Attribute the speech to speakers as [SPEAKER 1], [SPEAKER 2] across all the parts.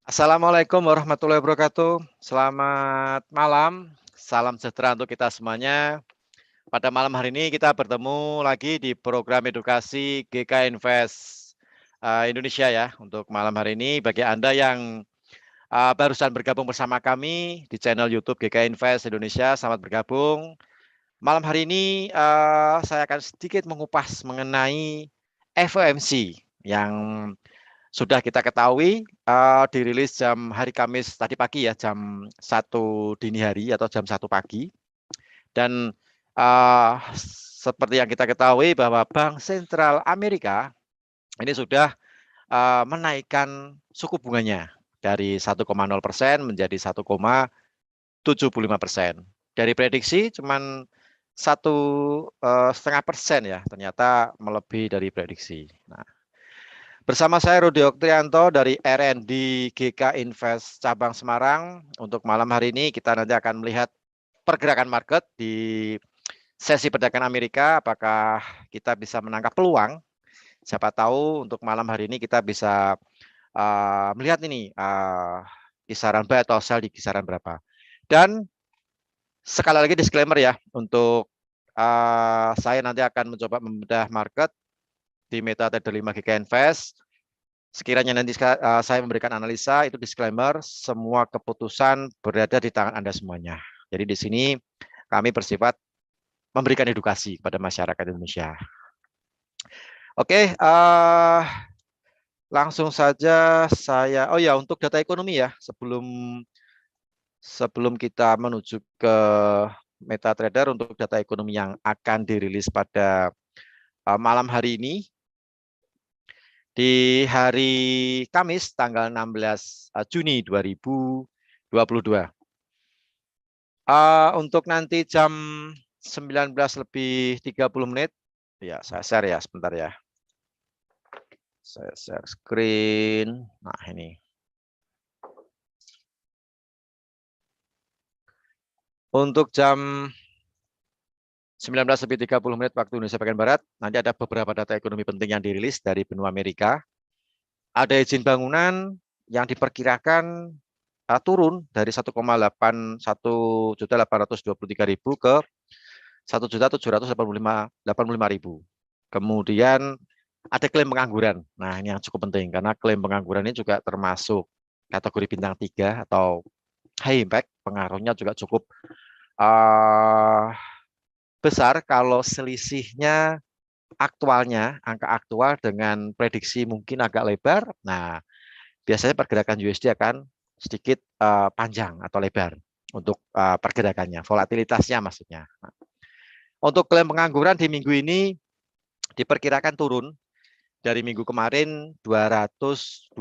[SPEAKER 1] Assalamualaikum warahmatullahi wabarakatuh. Selamat malam, salam sejahtera untuk kita semuanya. Pada malam hari ini kita bertemu lagi di program edukasi GK Invest Indonesia ya. Untuk malam hari ini bagi Anda yang barusan bergabung bersama kami di channel YouTube GK Invest Indonesia, selamat bergabung. Malam hari ini saya akan sedikit mengupas mengenai FOMC yang sudah kita ketahui dirilis jam hari Kamis tadi pagi ya, jam 1 dini hari atau jam 1 pagi. Dan seperti yang kita ketahui bahwa Bank Sentral Amerika ini sudah menaikkan suku bunganya dari 1,0% menjadi 1,75%. Dari prediksi cuman 1,5% ya, ternyata melebihi dari prediksi. Nah, bersama saya Rudi Oktrianto dari RND GK Invest Cabang Semarang. Untuk malam hari ini kita nanti akan melihat pergerakan market di sesi perdagangan Amerika. Apakah kita bisa menangkap peluang? Siapa tahu untuk malam hari ini kita bisa melihat ini kisaran buy atau sell di kisaran berapa. Dan sekali lagi disclaimer ya, untuk saya nanti akan mencoba membedah market di MetaTrader 5 GK Invest. Sekiranya nanti saya memberikan analisa, itu disclaimer, semua keputusan berada di tangan Anda semuanya. Jadi di sini kami bersifat memberikan edukasi kepada masyarakat Indonesia. Oke, langsung saja saya, untuk data ekonomi ya, sebelum kita menuju ke MetaTrader untuk data ekonomi yang akan dirilis pada malam hari ini. Di hari Kamis tanggal 16 Juni 2022. Untuk nanti jam 19:30 ya, saya share ya sebentar ya. Saya share screen. Nah, ini. Untuk jam 19:30 waktu Indonesia bagian Barat, nanti ada beberapa data ekonomi penting yang dirilis dari benua Amerika. Ada izin bangunan yang diperkirakan turun dari 1,823.000 ke 1.785.000. Kemudian ada klaim pengangguran. Nah, ini yang cukup penting karena klaim pengangguran ini juga termasuk kategori bintang 3 atau high impact. Pengaruhnya juga cukup besar kalau selisihnya aktualnya, angka aktual dengan prediksi mungkin agak lebar. Nah, biasanya pergerakan USD akan sedikit panjang atau lebar untuk pergerakannya, volatilitasnya maksudnya. Nah, untuk klaim pengangguran di minggu ini diperkirakan turun dari minggu kemarin 229.000,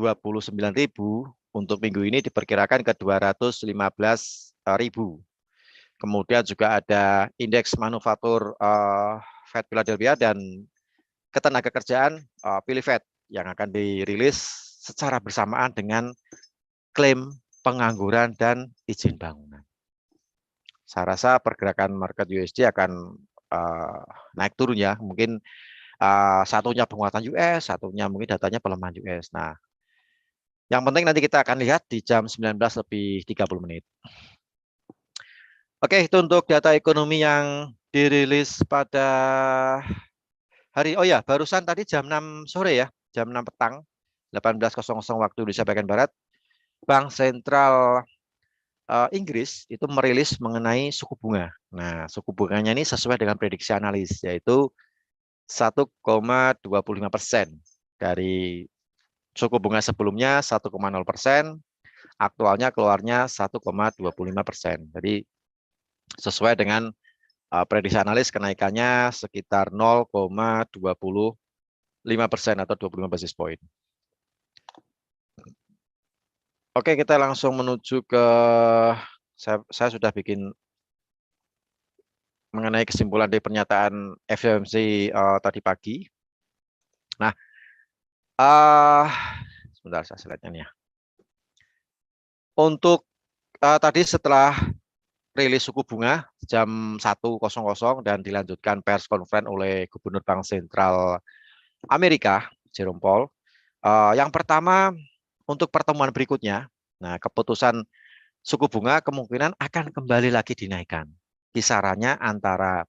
[SPEAKER 1] untuk minggu ini diperkirakan ke 215.000. Kemudian juga ada indeks manufaktur Fed Philadelphia dan ketenagakerjaan pilih Fed yang akan dirilis secara bersamaan dengan klaim pengangguran dan izin bangunan. Saya rasa pergerakan market USD akan naik turun ya, mungkin satunya penguatan US, satunya mungkin datanya pelemahan US. Nah, yang penting nanti kita akan lihat di jam 19:30. Oke, itu untuk data ekonomi yang dirilis pada hari, barusan tadi jam 6 sore ya, jam 6 petang, 18:00 waktu Indonesia bagian Barat, Bank Sentral Inggris itu merilis mengenai suku bunga. Nah, suku bunganya ini sesuai dengan prediksi analis, yaitu 1,25%. Dari suku bunga sebelumnya 1,0%, aktualnya keluarnya 1,25%. Jadi sesuai dengan prediksi analis kenaikannya sekitar 0,25% atau 25 basis point. Oke, kita langsung menuju ke, saya sudah bikin mengenai kesimpulan dari pernyataan FOMC tadi pagi. Nah, sebentar saya slide-nya ya. Untuk tadi setelah rilis suku bunga jam 1:00 dan dilanjutkan pers conference oleh Gubernur Bank Sentral Amerika, Jerome Powell, Yang pertama, untuk pertemuan berikutnya, nah keputusan suku bunga kemungkinan akan kembali lagi dinaikkan. Kisarannya antara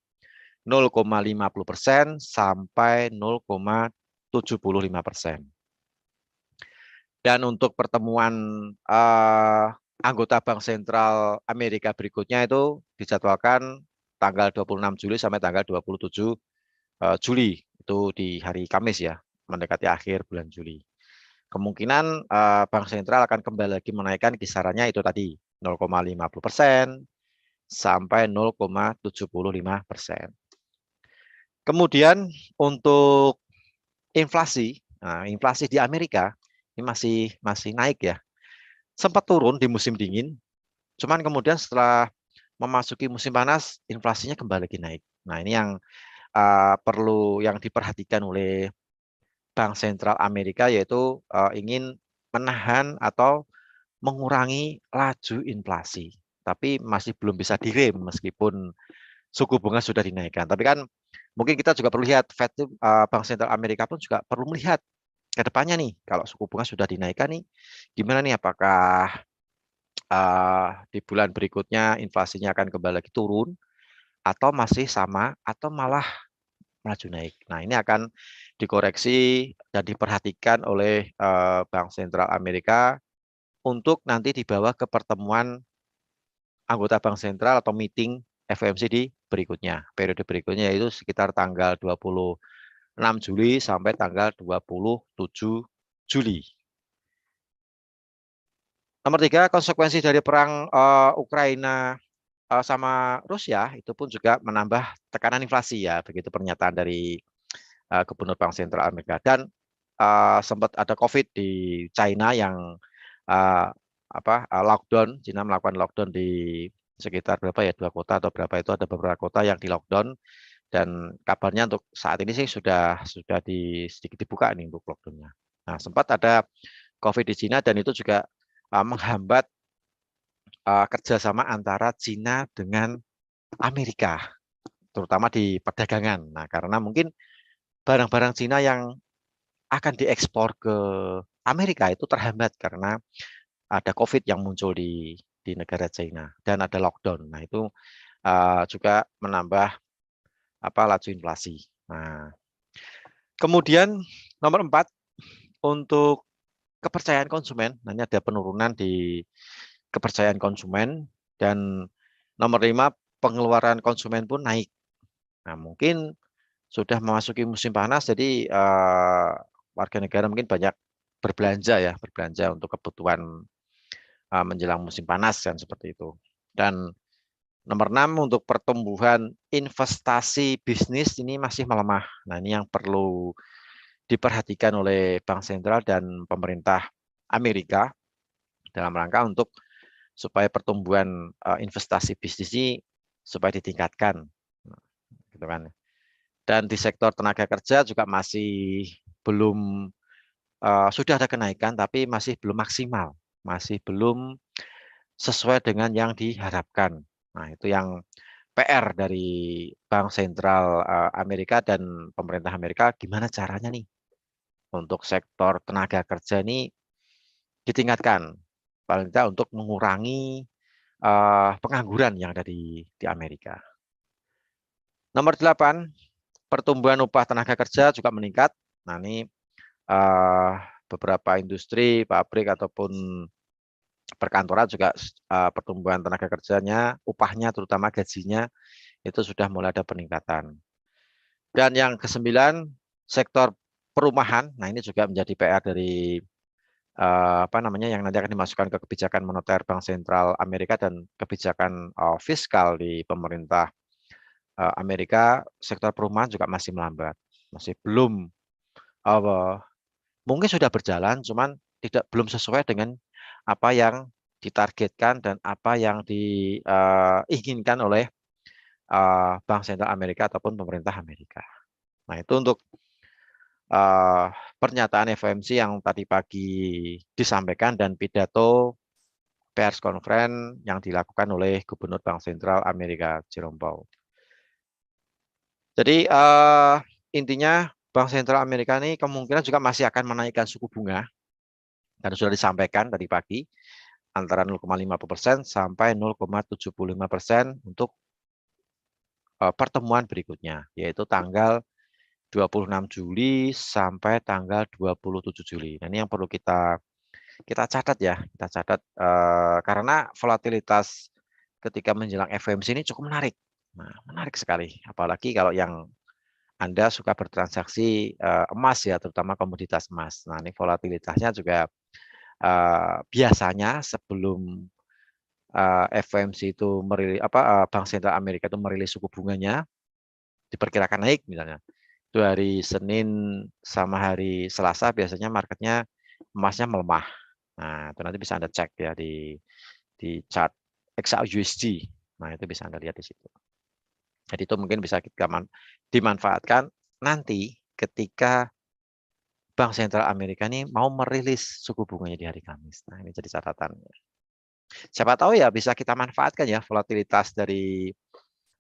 [SPEAKER 1] 0,50% sampai 0,75%. Dan untuk pertemuan anggota Bank Sentral Amerika berikutnya itu dijadwalkan tanggal 26 Juli sampai tanggal 27 Juli. Itu di hari Kamis ya, mendekati akhir bulan Juli. Kemungkinan Bank Sentral akan kembali lagi menaikkan kisarannya itu tadi 0,50% sampai 0,75%. Kemudian untuk inflasi, nah, inflasi di Amerika ini masih naik ya. Sempat turun di musim dingin, cuman kemudian setelah memasuki musim panas, inflasinya kembali lagi naik. Nah, ini yang perlu yang diperhatikan oleh Bank Sentral Amerika, yaitu ingin menahan atau mengurangi laju inflasi. Tapi masih belum bisa direm meskipun suku bunga sudah dinaikkan. Tapi kan mungkin kita juga perlu lihat, Bank Sentral Amerika pun juga perlu melihat ke depannya nih, kalau suku bunga sudah dinaikkan nih, gimana nih, apakah di bulan berikutnya inflasinya akan kembali lagi turun, atau masih sama, atau malah melaju naik. Nah, ini akan dikoreksi dan diperhatikan oleh Bank Sentral Amerika untuk nanti dibawa ke pertemuan anggota Bank Sentral atau meeting FOMC di berikutnya. Periode berikutnya yaitu sekitar tanggal 26 Juli sampai tanggal 27 Juli. Nomor 3, konsekuensi dari perang Ukraina sama Rusia itu pun juga menambah tekanan inflasi ya, begitu pernyataan dari Gubernur Bank Sentral Amerika. Dan sempat ada COVID di China yang lockdown. China melakukan lockdown di sekitar berapa ya, 2 kota atau berapa, itu ada beberapa kota yang di lockdown, dan kabarnya untuk saat ini sih sudah sedikit dibuka nih untuk lockdownnya. Nah, sempat ada COVID di China dan itu juga menghambat kerjasama antara China dengan Amerika, terutama di perdagangan. Nah, karena mungkin barang-barang Cina yang akan diekspor ke Amerika itu terhambat karena ada COVID yang muncul di negara China dan ada lockdown. Nah, itu juga menambah laju inflasi. Nah, kemudian nomor 4, untuk kepercayaan konsumen. Nah, ini ada penurunan di kepercayaan konsumen, dan nomor 5, pengeluaran konsumen pun naik. Nah, mungkin sudah memasuki musim panas, jadi warga negara mungkin banyak berbelanja untuk kebutuhan menjelang musim panas kan, seperti itu. Dan nomor 6, untuk pertumbuhan investasi bisnis ini masih melemah. Nah, ini yang perlu diperhatikan oleh Bank Sentral dan pemerintah Amerika dalam rangka untuk supaya pertumbuhan investasi bisnis ini supaya ditingkatkan, gitu kan. Dan di sektor tenaga kerja juga masih belum, sudah ada kenaikan tapi masih belum maksimal, masih belum sesuai dengan yang diharapkan. Nah, itu yang PR dari Bank Sentral Amerika dan pemerintah Amerika, gimana caranya nih untuk sektor tenaga kerja ini ditingkatkan, paling tidak untuk mengurangi pengangguran yang ada di Amerika. Nomor 8, pertumbuhan upah tenaga kerja juga meningkat. Nah, ini beberapa industri, pabrik ataupun perkantoran juga pertumbuhan tenaga kerjanya, upahnya terutama gajinya itu sudah mulai ada peningkatan. Dan yang ke-9, sektor perumahan. Nah, ini juga menjadi PR dari yang nanti akan dimasukkan ke kebijakan moneter Bank Sentral Amerika dan kebijakan fiskal di pemerintah Amerika. Sektor perumahan juga masih melambat, masih belum, mungkin sudah berjalan, cuman belum sesuai dengan apa yang ditargetkan dan apa yang diinginkan oleh Bank Sentral Amerika ataupun pemerintah Amerika. Nah, itu untuk pernyataan FOMC yang tadi pagi disampaikan dan pidato pers conference yang dilakukan oleh Gubernur Bank Sentral Amerika Jerome Powell. Jadi intinya Bank Sentral Amerika ini kemungkinan juga masih akan menaikkan suku bunga, dan sudah disampaikan tadi pagi, antara 0,50% sampai 0,75% untuk pertemuan berikutnya, yaitu tanggal 26 Juli sampai tanggal 27 Juli. Nah, ini yang perlu kita catat ya, kita catat karena volatilitas ketika menjelang FOMC ini cukup menarik. Nah, menarik sekali, apalagi kalau yang Anda suka bertransaksi emas ya, terutama komoditas emas. Nah, ini volatilitasnya juga biasanya sebelum FOMC itu merilis Bank Sentral Amerika itu merilis suku bunganya, diperkirakan naik misalnya. Itu hari Senin sama hari Selasa biasanya marketnya emasnya melemah. Nah, itu nanti bisa Anda cek ya di chart XAUUSD. Nah, itu bisa Anda lihat di situ. Jadi itu mungkin bisa kita dimanfaatkan nanti ketika Bank Sentral Amerika ini mau merilis suku bunganya di hari Kamis. Nah, ini jadi catatan. Siapa tahu ya bisa kita manfaatkan ya volatilitas dari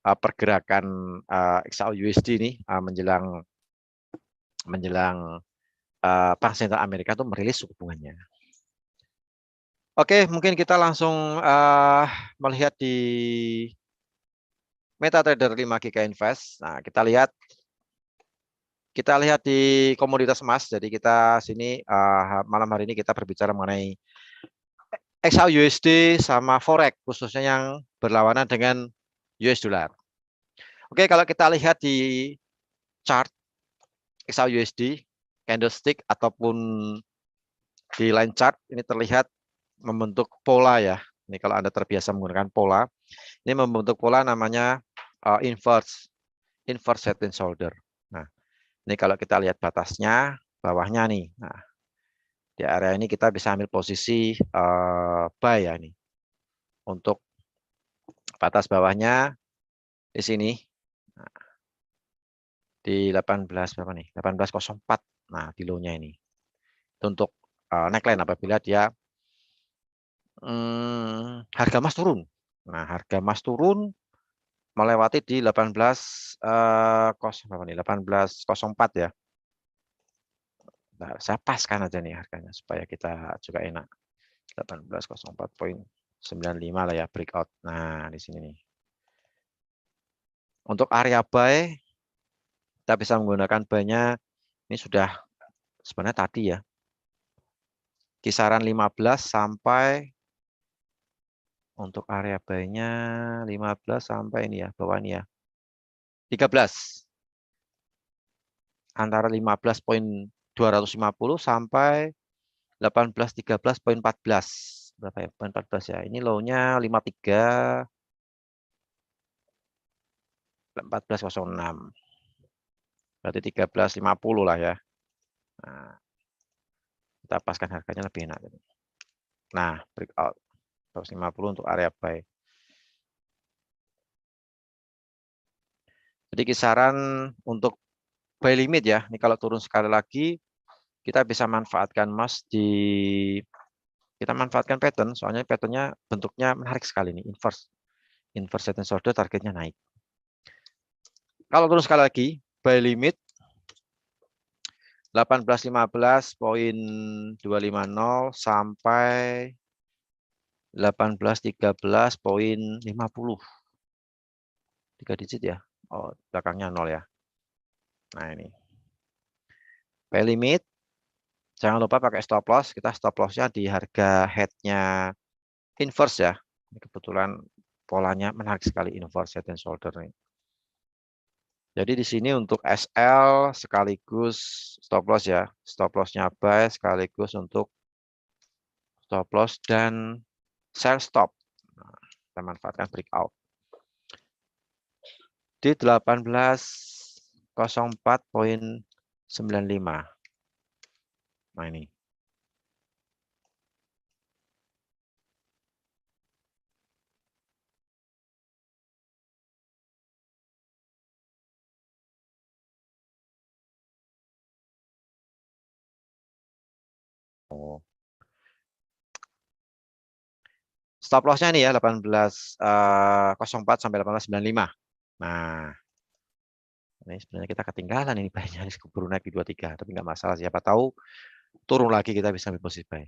[SPEAKER 1] pergerakan XAUUSD ini menjelang Bank Sentral Amerika itu merilis suku bunganya. Oke, mungkin kita langsung melihat di MetaTrader 5 GK Invest. Nah, kita lihat di komoditas emas. Jadi kita sini malam hari ini kita berbicara mengenai XAUUSD sama Forex, khususnya yang berlawanan dengan US dollar. Oke, kalau kita lihat di chart XAUUSD, candlestick ataupun di line chart, ini terlihat membentuk pola ya. Ini kalau Anda terbiasa menggunakan pola, ini membentuk pola namanya inverse head and shoulder. Nah, ini kalau kita lihat batasnya, bawahnya nih. Nah, di area ini kita bisa ambil posisi buy ya ini. Untuk batas bawahnya di sini. Nah, di 18 berapa nih? 1804. Nah, di low-nya ini. Itu untuk neckline apabila dia harga emas turun. Nah, harga emas turun melewati di 1804 ya. Nah, saya paskan aja nih harganya supaya kita juga enak. 1804.95 lah ya breakout. Nah, di sini nih. Untuk area buy kita bisa menggunakan buy-nya ini sudah sebenarnya tadi ya. Kisaran 15 sampai untuk area buy-nya 15 sampai ini ya, bawah ini ya. 13. Antara 15.250 sampai 1813.14. Berapa ya? 14 ya. Ini low-nya 53 1406. Berarti 1350 lah ya. Nah, kita paskan harganya lebih enak. Nah, breakout 150 untuk area buy. Jadi kisaran untuk buy limit ya. Ini kalau turun sekali lagi kita bisa manfaatkan emas kita manfaatkan pattern, soalnya patternnya bentuknya menarik sekali nih, inverse head and shoulder, targetnya naik. Kalau turun sekali lagi, buy limit 1815.250 sampai 1813.50. 3 digit ya. Oh, belakangnya 0 ya. Nah, ini. Buy limit. Jangan lupa pakai stop loss. Kita stop loss-nya di harga head-nya inverse ya. Ini kebetulan polanya menarik sekali inverse head and shoulder nih. Jadi di sini untuk SL sekaligus stop loss ya. Stop loss-nya buy sekaligus untuk stop loss dan sell stop. Nah, kita manfaatkan breakout. Di 1804.95. Nah, ini. Oh. Stop loss-nya nih ya 1804 sampai 1895. Nah, Ini sebenarnya kita ketinggalan ini buy-nya, keburu naik di 23, tapi nggak masalah. Siapa tahu turun lagi kita bisa ambil posisi buy.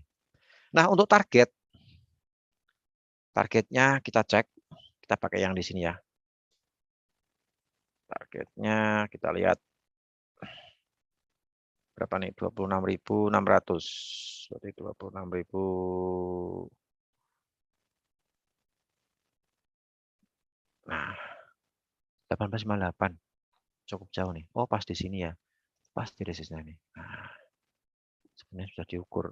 [SPEAKER 1] Nah, untuk targetnya kita cek, kita pakai yang di sini ya. Targetnya kita lihat berapa nih? 26.600. Berarti 26.000. Nah, 1858. Cukup jauh nih. Oh, pas di sini ya. Pas di resistnya nih. Nah, sebenarnya sudah diukur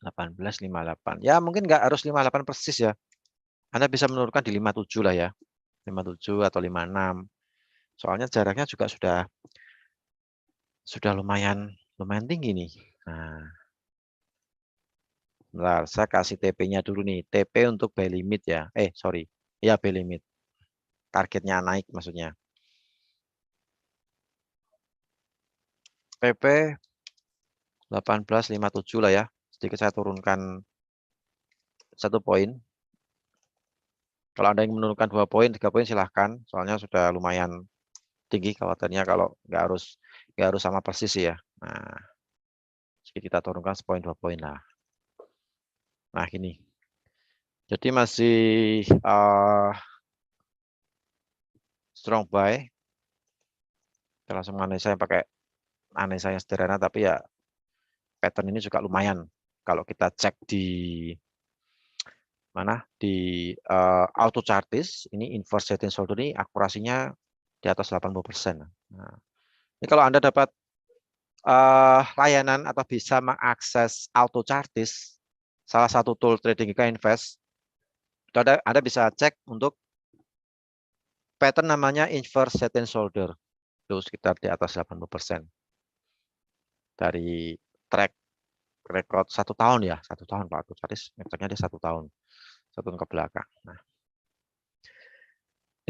[SPEAKER 1] 1858. Ya, mungkin nggak harus 58 persis ya. Anda bisa menurunkan di 57 lah ya. 57 atau 56. Soalnya jaraknya juga sudah lumayan tinggi nih. Nah, bentar, saya kasih TP-nya dulu nih. TP untuk buy limit ya. Sorry. Ya, buy limit. Targetnya naik maksudnya. PP 1857 lah ya. Sedikit saya turunkan 1 poin. Kalau Anda ingin menurunkan 2 poin, 3 poin silahkan. Soalnya sudah lumayan tinggi khawatirnya kalau nggak harus sama persis ya. Nah, sedikit kita turunkan 1 poin 2 poin lah. Nah, gini. Jadi masih strong buy. Kita langsung analisa pakai analisa yang sederhana, tapi ya pattern ini juga lumayan. Kalau kita cek di mana di auto chartis, ini inverse setting shoulder ini akurasinya di atas 80%. Nah, ini kalau Anda dapat layanan atau bisa mengakses auto chartis, salah satu tool trading GK Invest, itu Anda bisa cek untuk pattern namanya inverse setting shoulder. Itu sekitar di atas 80%. Dari track record 1 tahun ya, 1 tahun Pak auto chartis, ngeceknya di 1 tahun. 1 tahun ke belakang. Nah,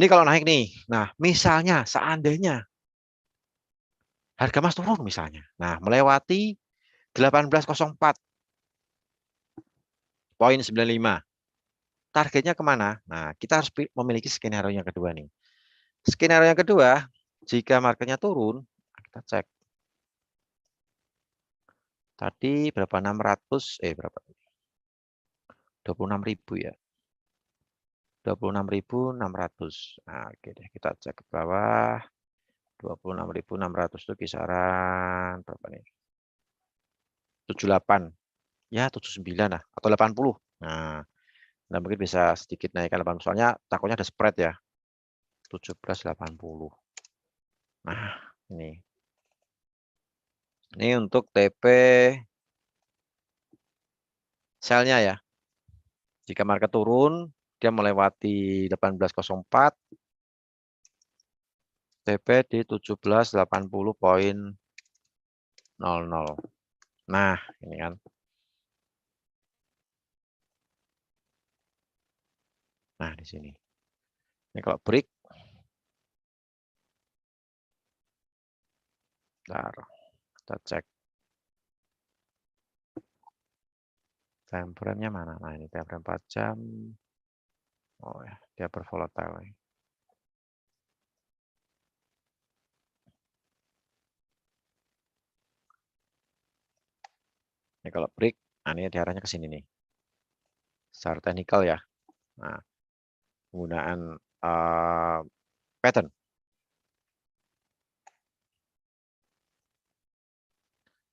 [SPEAKER 1] ini kalau naik nih. Nah, misalnya seandainya harga emas turun misalnya. Nah, melewati 1804.95. Targetnya kemana? Nah, kita harus memiliki skenario yang kedua nih. Skenario yang kedua, jika marketnya turun, kita cek. Tadi berapa? 600, berapa? 26.000 ya. 26.600. Nah, oke deh, kita cek ke bawah. 26.600 itu kisaran berapa nih? 78. Ya, 79 lah atau 80. Nah, mungkin bisa sedikit naikkan 80. Soalnya takutnya ada spread ya. 1780. Nah, ini. Ini untuk TP sell-nya ya. Jika market turun, dia melewati 1804, TP di 1780.00. Nah, ini kan. Nah, di sini. Ini kalau break, bentar, kita cek time frame-nya mana. Nah, ini time frame 4 jam. Oh ya, dia bervolatile. Ini kalau break, nah ini diarahnya ke sini nih. Secara teknikal ya. Nah, penggunaan pattern.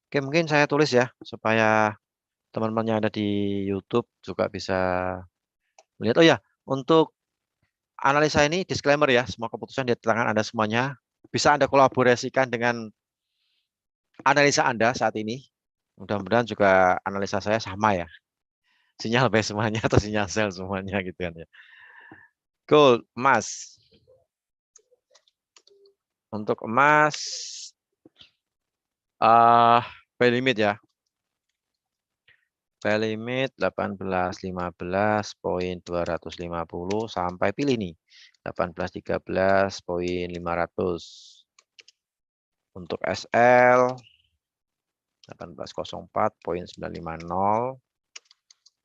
[SPEAKER 1] Oke, mungkin saya tulis ya, supaya teman-teman yang ada di YouTube juga bisa melihat. Oh ya, untuk analisa ini disclaimer ya, semua keputusan di tangan Anda semuanya. Bisa Anda kolaborasikan dengan analisa Anda saat ini. Mudah-mudahan juga analisa saya sama ya. Sinyal buy semuanya atau sinyal sell semuanya gitu kan ya. Gold, emas. Untuk emas, buy limit ya. Buy limit 18.15.250 sampai pilih nih. 18.13.500. Untuk SL 1804.950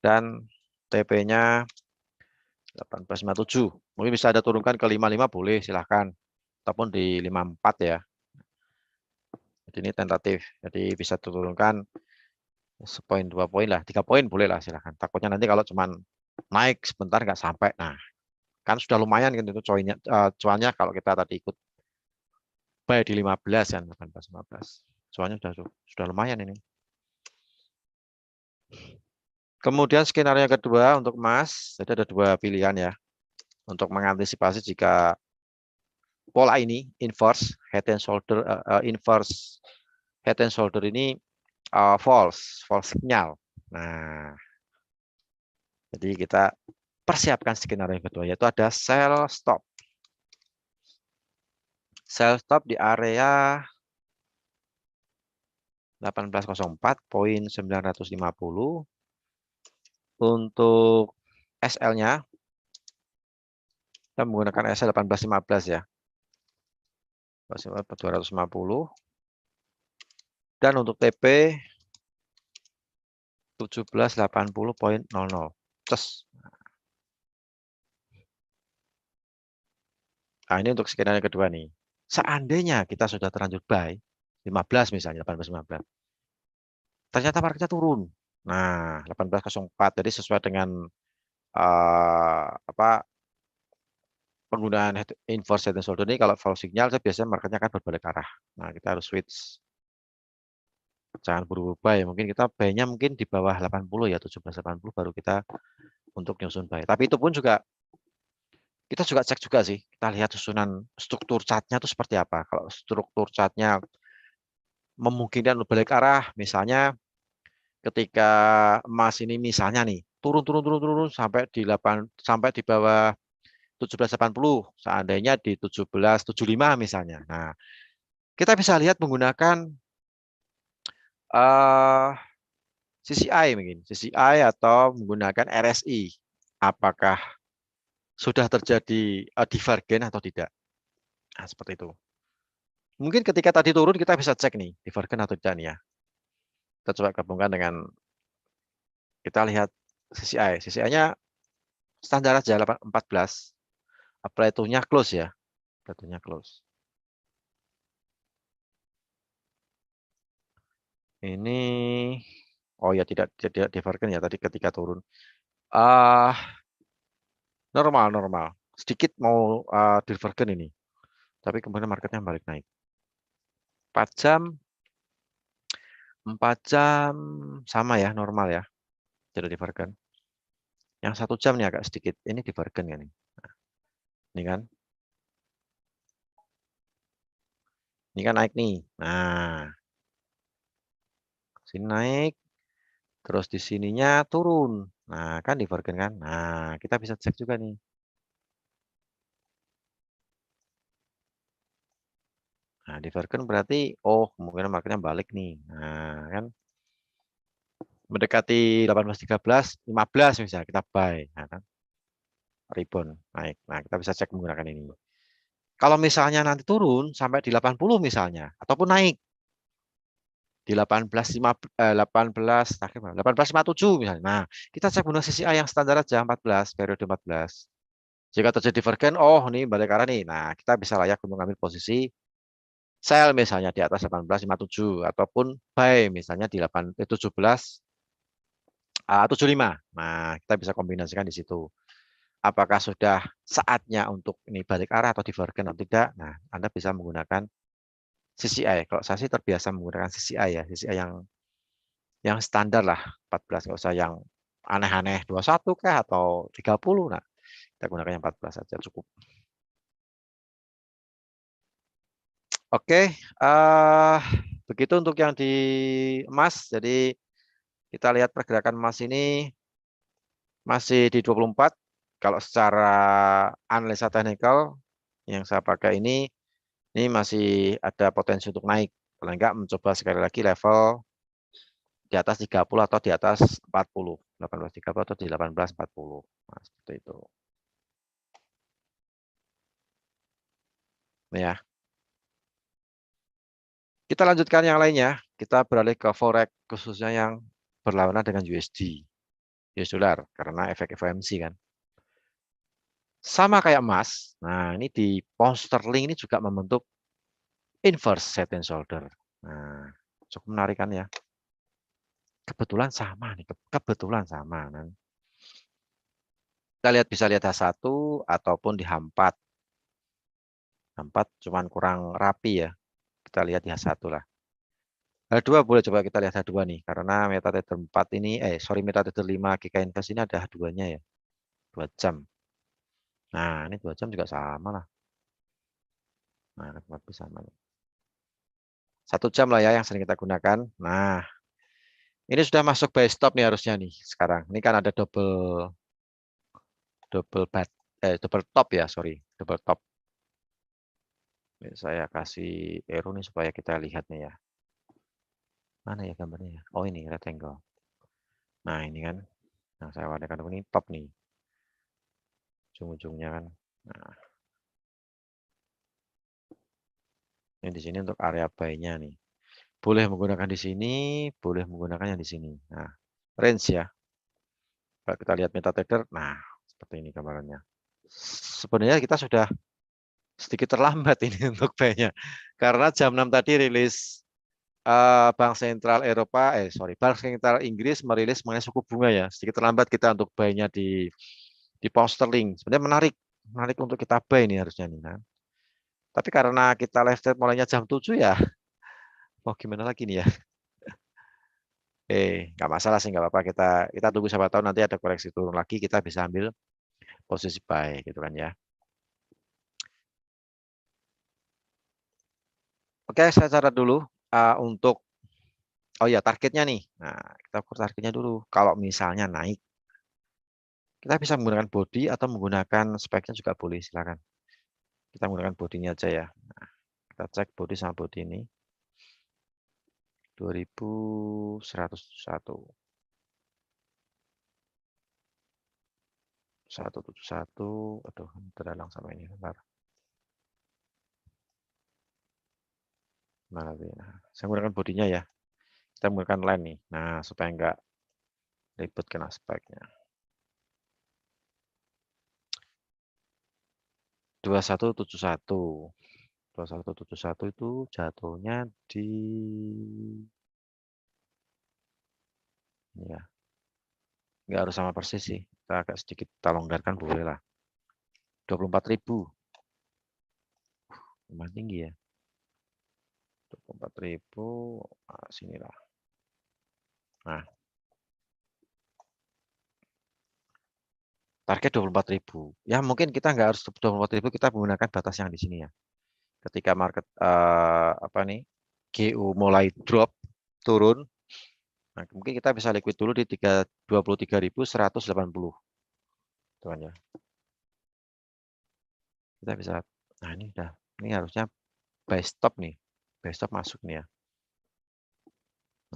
[SPEAKER 1] dan TP-nya 1857. Mungkin bisa ada turunkan ke 55 boleh, silahkan. Ataupun di 54 ya. Jadi ini tentatif. Jadi bisa turunkan sepoin 2 poin lah, 3 poin boleh lah, silahkan. Takutnya nanti kalau cuman naik sebentar nggak sampai. Nah, kan sudah lumayan kan itu cuannya kalau kita tadi ikut buy di 15 kan, 18 15. Cuannya sudah lumayan ini. Kemudian skenario yang kedua untuk emas, jadi ada dua pilihan ya. Untuk mengantisipasi jika pola ini inverse head and shoulder inverse head and shoulder ini false signal. Nah, jadi kita persiapkan skenario yang kedua, yaitu ada sell stop. Sell stop di area 1804.950. Untuk SL-nya kita menggunakan SL 1815 ya. 250. Dan untuk TP 1780.00. Cus. Nah, ini untuk skenario kedua nih. Seandainya kita sudah terlanjur buy 15 misalnya 1815. Ternyata marketnya turun. Nah, 1804. Jadi sesuai dengan penggunaan inverse head and shoulder ini, kalau false signal biasanya marketnya akan berbalik arah. Nah, kita harus switch. Jangan buru-buru buy. Mungkin kita buy-nya mungkin di bawah 80 ya, 1780 baru kita untuk nyusun buy. Tapi itu pun juga kita juga cek juga sih. Kita lihat susunan struktur chartnya itu seperti apa. Kalau struktur chartnya memungkinkan balik arah, misalnya ketika emas ini misalnya nih turun sampai di bawah 1780, seandainya di 1775 misalnya. Nah, kita bisa lihat menggunakan CCI mungkin, CCI atau menggunakan RSI. Apakah sudah terjadi divergen atau tidak? Nah, seperti itu. Mungkin ketika tadi turun kita bisa cek nih divergen atau tidak nih ya. Kita coba gabungkan dengan kita lihat CCI. CCI-nya standar aja 14. Apply to-nya close ya. Apply to-nya close. Ini oh ya tidak divergen ya tadi ketika turun. Normal. Sedikit mau divergen ini. Tapi kemudian marketnya balik naik. 4 jam sama ya, normal ya. Tidak divergen. Yang 1 jam nih agak sedikit. Ini divergen kan nih. Nah, ini kan. Ini kan naik nih. Nah, sini naik. Terus di sininya turun. Nah, kan divergen kan. Nah, kita bisa cek juga nih. Nah, divergen berarti oh, kemungkinan marketnya balik nih. Nah, kan mendekati 18.13, 15 misalnya kita buy. Nah, kan rebound naik. Nah, kita bisa cek menggunakan ini. Kalau misalnya nanti turun sampai di 80 misalnya, ataupun naik di 1857 misalnya. Nah, kita cek menggunakan CCI yang standar aja 14, periode 14. Jika terjadi divergen, oh ini balik arah nih. Nah, kita bisa layak untuk ambil posisi sell misalnya di atas 1857 ataupun buy misalnya di 1775. Nah, kita bisa kombinasikan di situ. Apakah sudah saatnya untuk ini balik arah atau divergen atau tidak? Nah, Anda bisa menggunakan CCI. Kalau saya sih terbiasa menggunakan CCI ya, CCI yang standar lah 14, nggak usah yang aneh-aneh 21 kah atau 30. Nah, kita gunakan yang 14 saja cukup. Oke, begitu untuk yang di emas. Jadi kita lihat pergerakan emas ini masih di 24. Kalau secara analisa teknikal yang saya pakai ini masih ada potensi untuk naik. Paling enggak mencoba sekali lagi level di atas 30 atau di atas 40. 18.30 atau di 18.40. Nah, seperti itu. Ya. Kita lanjutkan yang lainnya. Kita beralih ke forex khususnya yang berlawanan dengan USD, US dollar karena efek FOMC kan. Sama kayak emas. Nah, ini di pound sterling ini juga membentuk inverse head and shoulder. Nah, cukup menarik kan ya. Kebetulan sama nih, kebetulan sama. Nah, kita lihat bisa lihat H1 ataupun di H4. H4 cuman kurang rapi ya. Kita lihat di H1 lah. H2 boleh coba kita lihat H2 nih. Karena MetaTrader 4 ini, sorry MetaTrader 5 GK Invest ini ada H2-nya ya. 2 jam. Nah, ini 2 jam juga sama lah. Nah, lebih sama. 1 jam lah ya yang sering kita gunakan. Nah, ini sudah masuk buy stop nih harusnya nih sekarang. Ini kan ada double top ya, sorry, double top. Ini saya kasih arrow nih supaya kita lihat nih ya. Mana ya gambarnya ya? Oh ini rectangle. Nah ini kan, yang saya warnakan ini top nih, ujung-ujungnya kan. Nah ini di sini untuk area buy-nya nih. Boleh menggunakan di sini, boleh menggunakan yang di sini. Nah range ya. Kalau kita lihat MetaTrader, nah seperti ini gambarannya. Sebenarnya kita sudah sedikit terlambat ini untuk buy-nya. Karena jam 6 tadi rilis Bank Sentral Eropa, Bank Sentral Inggris merilis mengenai suku bunga ya. Sedikit terlambat kita untuk buy-nya di pound sterling. Sebenarnya menarik untuk kita buy ini harusnya nih. Nah. Tapi karena kita live trade mulainya jam 7 ya, mau gimana lagi nih ya? Nggak masalah sih, nggak apa-apa. Kita tunggu siapa tahu nanti ada koreksi turun lagi, kita bisa ambil posisi buy gitu kan ya. Oke, saya catat dulu untuk oh ya targetnya nih. Nah, kita ukur targetnya dulu. Kalau misalnya naik, kita bisa menggunakan body atau menggunakan speknya juga boleh, silakan. Kita menggunakan bodinya aja ya. Nah, kita cek body sama body ini. 2171. 171. Aduh, terhalang sama ini. Bentar. Mana sih? Nah, saya menggunakan bodinya ya. Kita menggunakan line nih. Nah, supaya enggak ribet kena speknya. 2171. 2171 itu jatuhnya di ya, nggak harus sama persis sih. Kita agak sedikit kita longgarkan boleh lah. 24.000. Lumayan tinggi ya. 24.000. Nah, sinilah. Nah, target 24.000. Ya mungkin kita nggak harus 24.000, kita menggunakan batas yang di sini ya. Ketika market apa nih GU mulai drop turun, nah, mungkin kita bisa liquid dulu di 23.180. Teman ya. Kita bisa, nah ini udah, ini harusnya buy stop nih, buy stop masuk nih ya.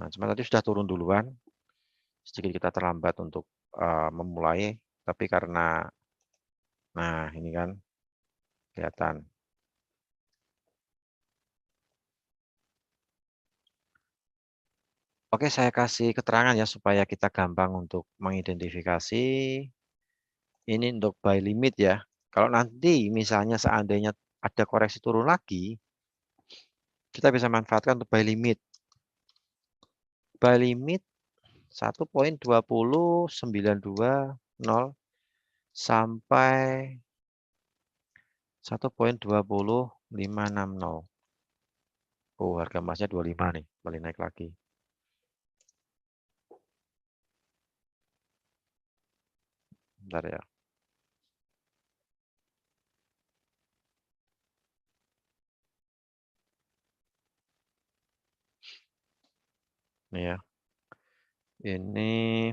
[SPEAKER 1] Nah, cuma tadi sudah turun duluan, sedikit kita terlambat untuk memulai, tapi karena, nah ini kan kelihatan. Oke, saya kasih keterangan ya supaya kita gampang untuk mengidentifikasi ini untuk buy limit ya. Kalau nanti misalnya seandainya ada koreksi turun lagi, kita bisa manfaatkan untuk buy limit. Buy limit 1.20920 sampai 1.20560. Oh, harga emasnya 25 nih, kembali naik lagi. Bentar ya. Nih ya. Ini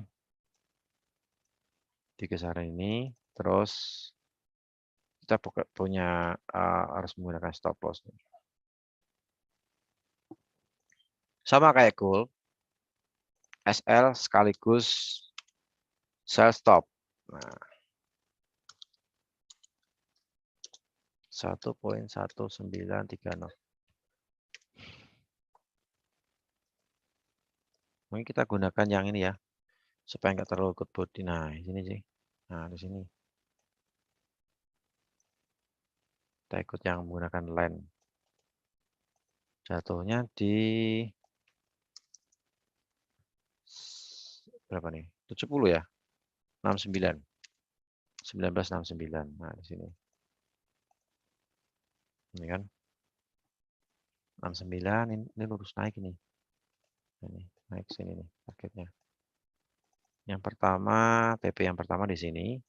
[SPEAKER 1] di kisaran ini, terus kita punya harus menggunakan stop loss nih. Sama kayak gold, SL sekaligus sell stop. Nah, 1.1930. Mungkin kita gunakan yang ini ya, supaya nggak terlalu ikut body. Nah, di sini sih. Nah, di sini. Kita ikut yang menggunakan line. Jatuhnya di berapa nih? 70 ya? 69. 1969. Nah, di sini. Ini kan 69 ini lurus naik ini. Ini naik sini nih targetnya. Yang pertama, TP yang pertama di sini.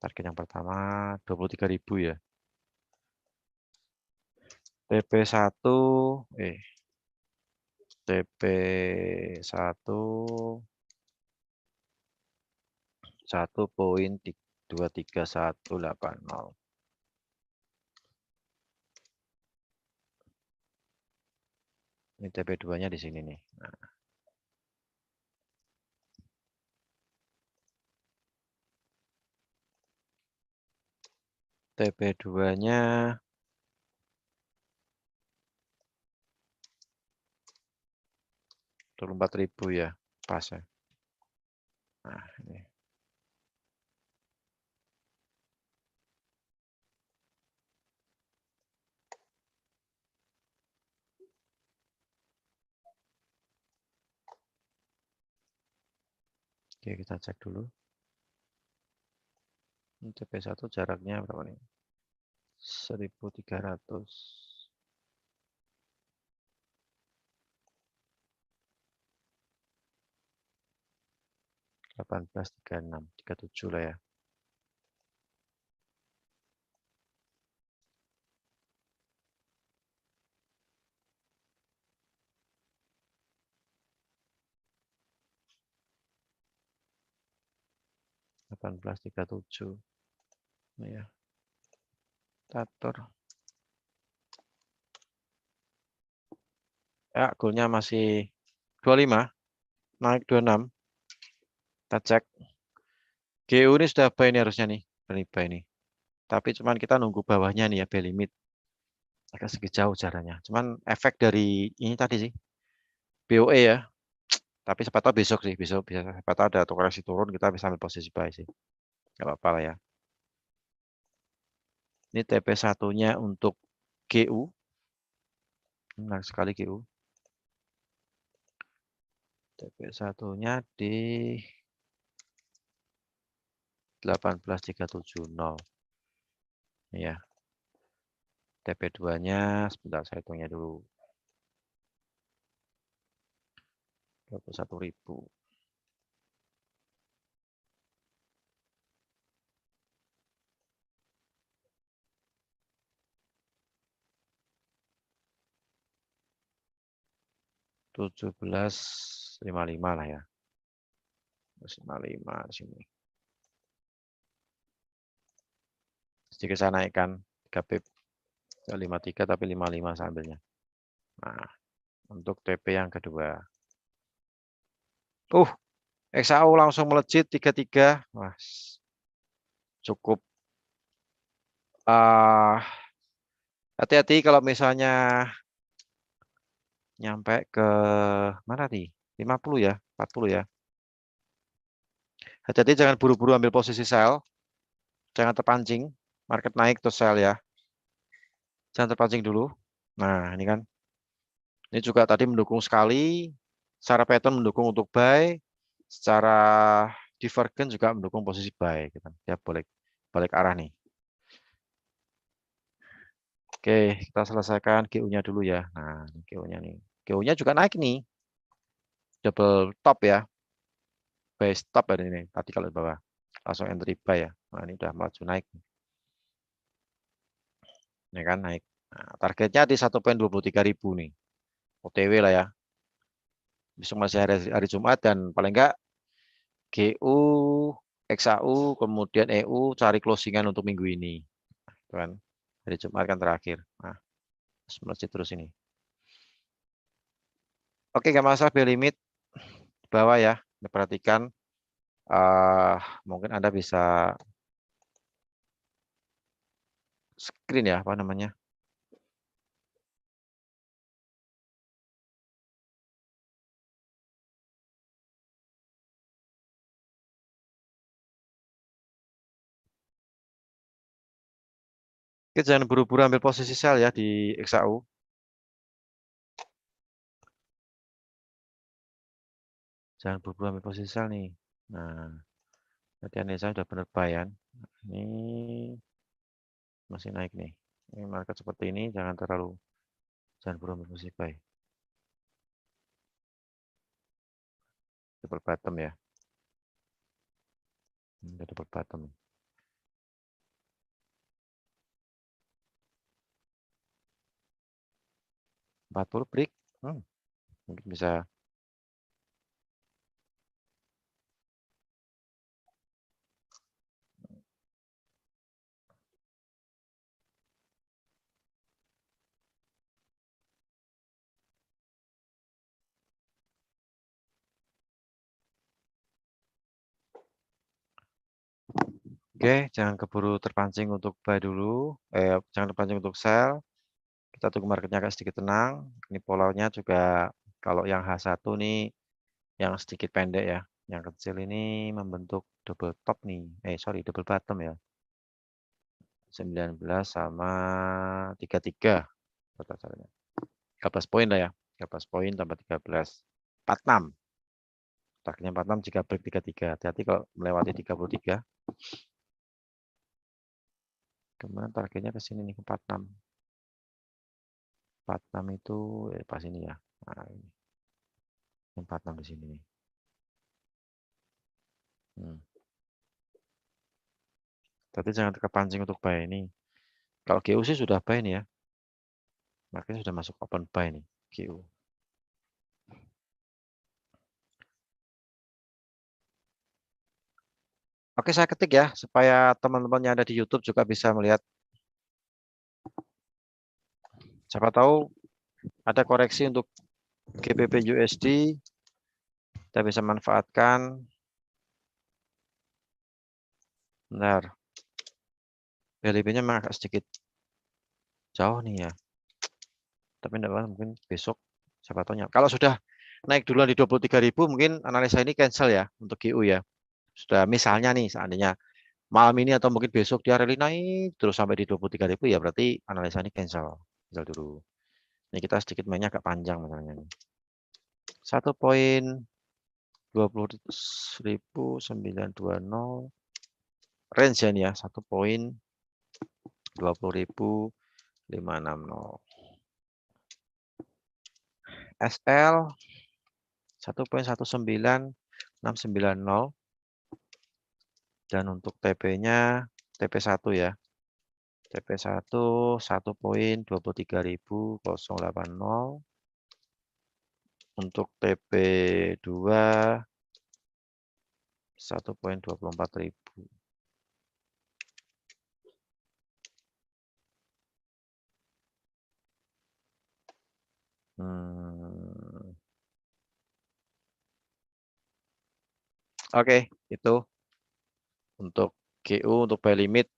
[SPEAKER 1] Target yang pertama 23.000 ya. TP1 TP1 1.23180. Ini TP2-nya di sini nih. Nah, TP2-nya 24.000 ya, pas ya. Nah, ini. Oke, kita cek dulu. Ini TP1 jaraknya berapa nih? 1.300. 18.36, 37 lah ya. Delapan belas tiga tujuh. Nah, ya. Tator. Ya, goalnya masih 25, naik 26. Kita cek. GU ini sudah buy ini harusnya nih, buy ini. Tapi cuman kita nunggu bawahnya nih ya, buy limit. Agak sedikit jauh jaraknya. Cuman efek dari ini tadi sih, BOE ya. Tapi siapa tahu besok sih, besok bisa siapa tahu ada koreksi turun, kita bisa ambil posisi buy sih. Gak apa-apa lah ya. Ini TP1-nya untuk GU. Menarik sekali GU. TP1-nya di 18.370. Ya. TP2-nya sebentar saya hitungnya dulu. 21.000. Tujuh belas lima lima lah ya. 55 di sini. Sedikit saya naikkan 3 pip. 53 tapi 55 sambilnya. Nah, untuk TP yang kedua. XAU langsung melejit 33. Wah, cukup. Hati-hati kalau misalnya nyampe ke mana nih? 50 ya, 40 ya. Hati-hati jangan buru-buru ambil posisi sell. Jangan terpancing. Market naik terus sell ya. Jangan terpancing dulu. Nah, ini kan. Ini juga tadi mendukung sekali. Secara pattern mendukung untuk buy. Secara divergen juga mendukung posisi buy. Gitu. Dia balik arah nih. Oke, kita selesaikan GU-nya dulu ya. Nah, GU-nya nih. GU-nya juga naik nih. Double top ya. Buy stop dari ini. Tadi kalau di bawah. Langsung entry buy ya. Nah, ini udah maju naik. Ini kan naik. Nah, targetnya di 1.23.000 nih. OTW lah ya. Besok masih hari Jumat dan paling enggak GU, XAU, kemudian EU cari closingan untuk minggu ini. Nah, kan hari Jumat kan terakhir. Nah, melejit terus ini. Oke, nggak masalah beli limit di bawah ya. Diperhatikan. Mungkin Anda bisa screen ya, apa namanya? Oke, jangan buru-buru ambil posisi sell ya di XAU. Jangan buru-buru ambil posisi sell nih. Nah, berarti analisa sudah benar buy ya. Ini masih naik nih. Ini market seperti ini jangan buru ambil posisi buy. Double bottom ya. Ini double bottom. 40 break. Mungkin bisa. Oke, jangan keburu terpancing untuk buy dulu. Jangan terpancing untuk sell. Kita tunggu marketnya agak sedikit tenang. Ini polanya juga kalau yang H1 nih yang sedikit pendek ya. Yang kecil ini membentuk double top nih. Sorry, double bottom ya. 19 sama 33. Total caranya. 13 poin lah ya. 13 poin tambah 13. 46. Targetnya 46 jika break 33. Hati-hati kalau melewati 33. Kemana targetnya ke sini nih ke 46. 46 itu pas ini ya. Nah, ini. 46 di sini nih. Tapi jangan terpancing untuk buy ini. Kalau GU sih sudah buy nih ya. Makanya sudah masuk open buy nih GU. Oke, saya ketik ya supaya teman-teman yang ada di YouTube juga bisa melihat. Siapa tahu ada koreksi untuk GBP USD. Kita bisa manfaatkan. Benar. BLIB-nya memang agak sedikit jauh nih ya. Tapi enggak apa, mungkin besok siapa tahu. Kalau sudah naik duluan di 23.000 mungkin analisa ini cancel ya untuk GU ya. Sudah misalnya nih seandainya malam ini atau mungkin besok dia rally naik terus sampai di 23.000 ya berarti analisa ini cancel. Cancel dulu. Ini kita sedikit mainnya agak panjang misalnya. 1.20.920 range ya nih ya. 1.20.560. SL 1.19690 dan untuk TP-nya TP1 ya. TP1 1.23.080. Untuk TP2 1.24.000. Oke, itu untuk GU untuk buy limit.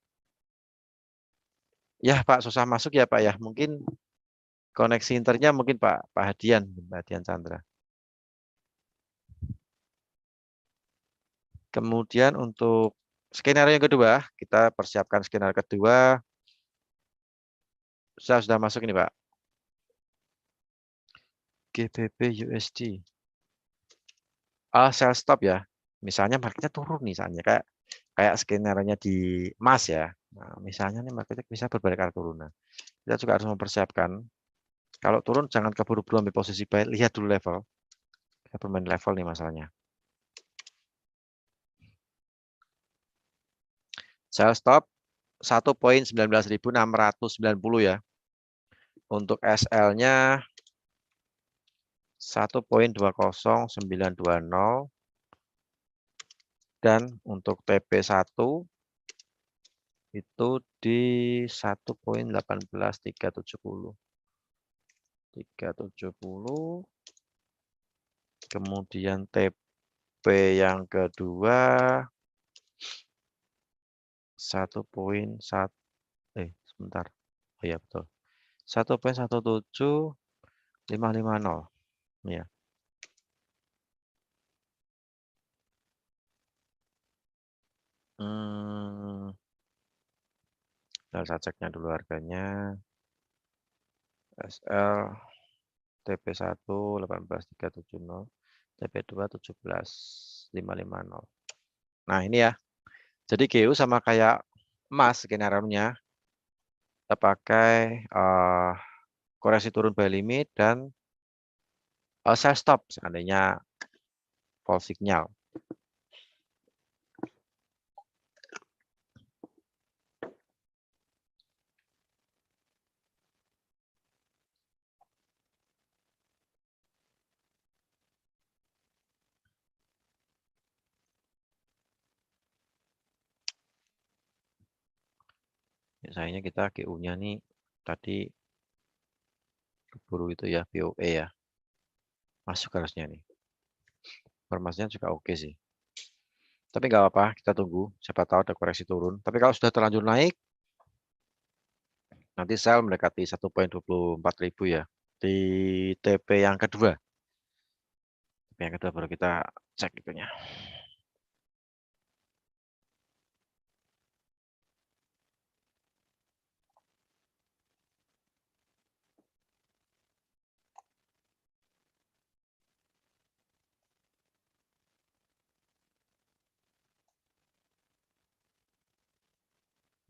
[SPEAKER 1] Ya Pak, susah masuk ya Pak ya. Mungkin koneksi internya mungkin Pak Hadian Chandra. Kemudian untuk skenario yang kedua, kita persiapkan skenario kedua. Saya sudah masuk ini Pak. GBP USD. Sell stop ya. Misalnya marketnya turun misalnya kayak skenario di emas ya. Nah, misalnya nih marketnya bisa berbalik arah turun. Nah, kita juga harus mempersiapkan. Kalau turun jangan keburu-buru ambil posisi buy, lihat dulu level. Kita bermain level nih masalahnya. Sell stop 1.19.690 ya. Untuk SL-nya 1.20920 dan untuk TP1 itu di 1.18370. 370. Kemudian TP yang kedua 1.1 sebentar. Oh iya betul. 1.17550 ya. Saya ceknya dulu harganya. SL TP1 18370, TP2 17550. Nah, ini ya. Jadi GU sama kayak emas skenario-nya. Kita pakai koreksi turun buy limit dan sell stop seandainya false signal. Misalnya kita GU-nya nih tadi keburu itu ya BOE ya. Masuk harusnya nih. Informasinya juga oke sih. Tapi nggak apa-apa, kita tunggu. Siapa tahu ada koreksi turun. Tapi kalau sudah terlanjur naik, nanti sell mendekati 1,24.000 ya. Di TP yang kedua. TP yang kedua baru kita cek itunya.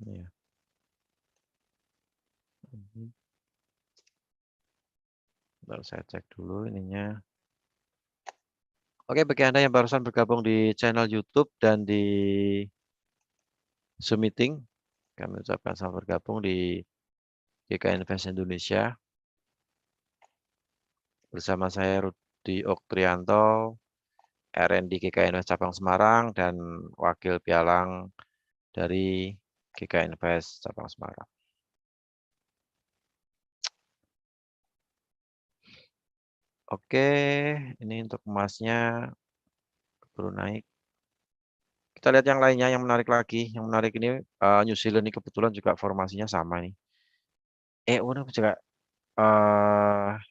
[SPEAKER 1] Ya. Lalu saya cek dulu ininya. Oke, bagi Anda yang barusan bergabung di channel YouTube dan di Zoom meeting, kami ucapkan selamat bergabung di GK Invest Indonesia. Bersama saya Rudi Oktrianto, RND GK Invest Cabang Semarang, dan Wakil Pialang dari GK Invest Cabang Semarang. Oke, ini untuk emasnya baru naik. Kita lihat yang lainnya yang menarik lagi. Yang menarik ini New Zealand ini kebetulan juga formasinya sama nih. Ini juga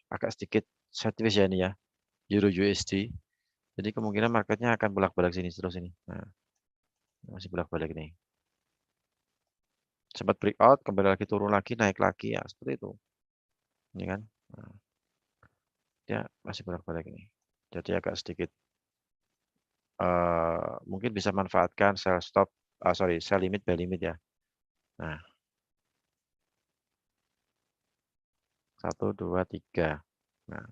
[SPEAKER 1] agak sedikit sideways ya ini ya. Euro USD. Jadi kemungkinan marketnya akan bolak-balik sini terus ini. Nah, masih bolak-balik nih. Sempat breakout, kembali lagi turun lagi, naik lagi ya seperti itu. Ini kan. Nah, dia masih bolak-balik ini. Jadi agak sedikit mungkin bisa manfaatkan sell stop, sell limit buy limit ya. Nah, 1, 2, 3. Nah,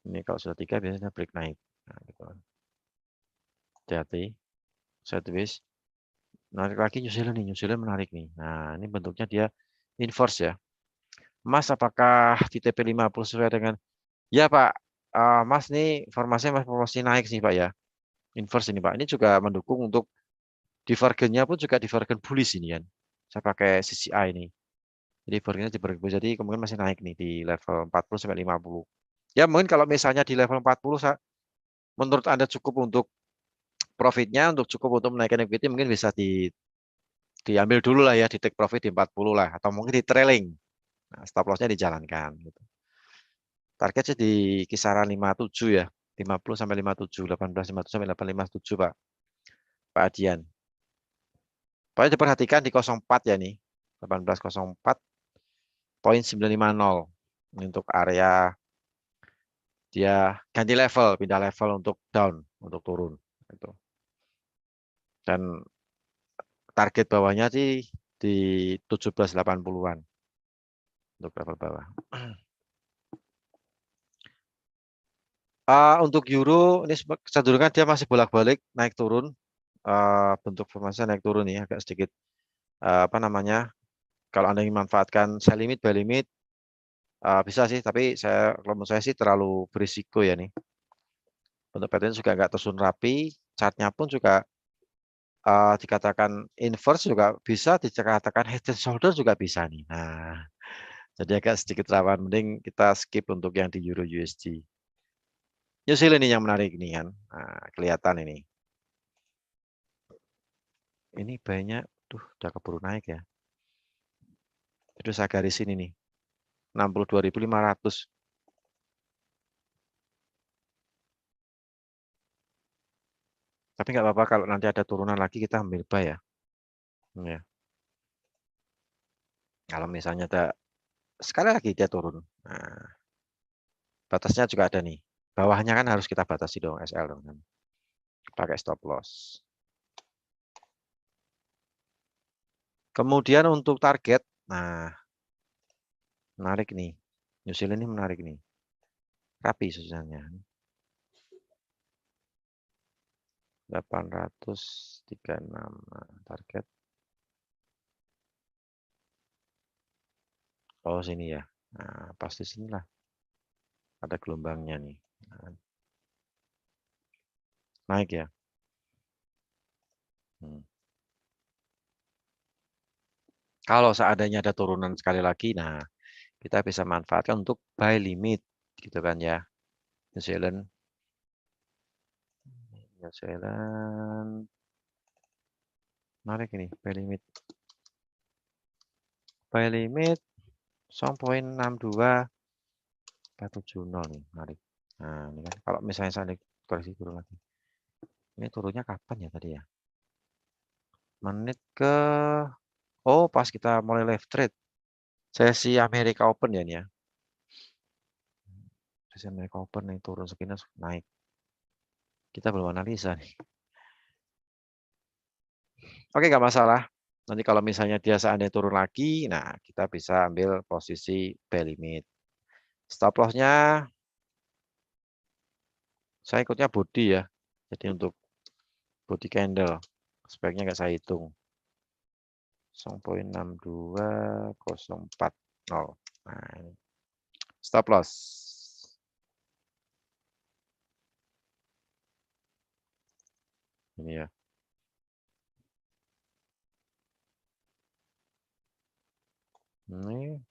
[SPEAKER 1] ini kalau sudah 3 biasanya break naik. Nah, gitu. Hati-hati. Sideways. Menarik lagi New Zealand nih. New Zealand menarik nih. Nah, ini bentuknya dia inverse ya. Mas, apakah di TP50 sesuai dengan... Ya, Pak. Mas, nih formasinya masih naik sih, Pak ya. Inverse ini, Pak. Ini juga mendukung untuk divergennya pun juga divergen bullish ini kan. Saya pakai CCI ini. Jadi divergennya divergen. Jadi kemungkinan masih naik nih di level 40 sampai 50. Ya, mungkin kalau misalnya di level 40, menurut Anda cukup untuk profitnya, untuk cukup untuk menaikkan equity, mungkin bisa diambil dulu lah ya, di take profit di 40 lah. Atau mungkin di trailing. Nah, stop loss-nya dijalankan. Gitu. Targetnya di kisaran 57 ya. 50 sampai 57, 1857 sampai 857 Pak. Pak Adian. Pokoknya diperhatikan di 04 ya nih. 1804.950. Ini untuk area dia ganti level, pindah level untuk down, untuk turun. Gitu. Dan target bawahnya sih di 1780-an untuk level bawah. Untuk euro ini kecenderungan dia masih bolak-balik naik turun. Bentuk formasi naik turun nih agak sedikit apa namanya, kalau Anda ingin memanfaatkan sell limit buy limit bisa sih, tapi kalau menurut saya sih terlalu berisiko ya nih. Bentuk pattern juga nggak tersusun rapi, chartnya pun juga dikatakan inverse juga bisa, dikatakan head and shoulder juga bisa nih. Nah, jadi agak sedikit rawan, mending kita skip untuk yang di euro USD. New Zealand ini yang menarik nih kan, nah, kelihatan ini. Ini banyak, udah keburu naik ya. Itu saya garis ini nih, 62.500. Tapi nggak apa-apa kalau nanti ada turunan lagi kita ambil buy ya. Ya. Kalau misalnya sekali lagi dia turun. Nah, batasnya juga ada nih. Bawahnya kan harus kita batasi dong, SL dong kan. Pakai stop loss. Kemudian untuk target, nah menarik nih. New Zealand ini menarik nih. Rapi susunannya. 836 nah, target. Oh sini ya. Nah, pasti sinilah. Ada gelombangnya nih. Nah, naik ya. Hmm. Kalau seandainya ada turunan sekali lagi, nah kita bisa manfaatkan untuk buy limit, gitu kan ya. New Zealand, New Zealand, menarik ini buy limit 0,62 nih, menarik. Nah ini kan kalau misalnya saya koreksi turun lagi, ini turunnya kapan ya tadi ya? Menit ke, oh pas kita mulai live trade, sesi Amerika Open ya nih ya. Sesi Amerika Open nih turun segini naik. Kita belum analisa nih. Oke, nggak masalah. Nanti kalau misalnya dia seandainya turun lagi, nah kita bisa ambil posisi buy limit. Stop loss-nya, saya ikutnya body ya. Jadi untuk body candle, sebaiknya nggak saya hitung. 0,6204. Nah, ini. Stop loss. Ini ya. Ini.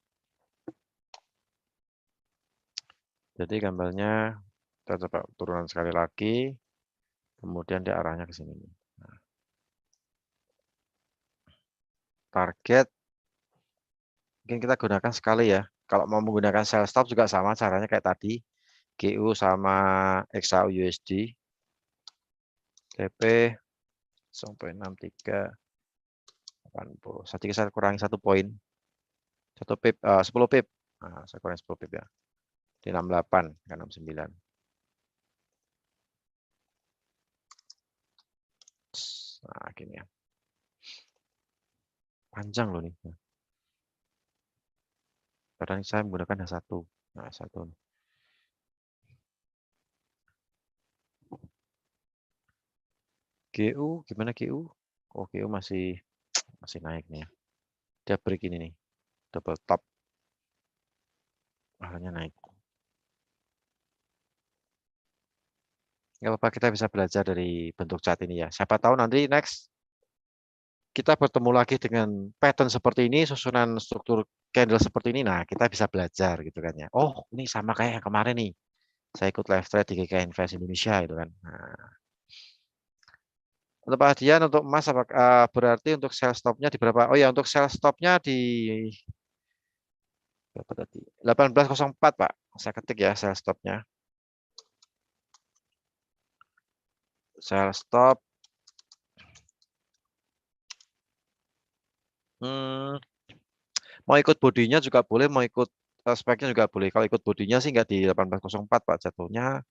[SPEAKER 1] Jadi gambarnya kita coba turunan sekali lagi, kemudian dia arahnya ke sini. Nah, target mungkin kita gunakan sekali ya. Kalau mau menggunakan sell stop juga sama caranya kayak tadi. GU sama XAU USD. TP 0,6380. Saya kurangi 1 poin. 1 pip, 10 pip. Nah, saya kurangi 10 pip ya. Di 68, kan 69. Nah, gini ya. Panjang loh nih. Kadang saya menggunakan satu. Nah, satu. GU, gimana GU? Oh, GU masih naik nih ya. Dia break ini nih. Double top. Akhirnya naik. Nggak apa-apa, kita bisa belajar dari bentuk chart ini ya. Siapa tahu nanti next kita bertemu lagi dengan pattern seperti ini, susunan struktur candle seperti ini. Nah, kita bisa belajar gitu kan ya. Oh, ini sama kayak yang kemarin nih. Saya ikut live trade di GK Invest Indonesia itu kan. Nah, untuk Pak Adian, untuk emas berarti untuk sell stopnya di berapa? Oh ya, untuk sell stopnya di berapa tadi? 18.04 Pak. Saya ketik ya sell stopnya. Sell stop. Hmm, mau ikut bodinya juga boleh, mau ikut speknya juga boleh. Kalau ikut bodinya sih nggak di 18.04 Pak, jatuhnya.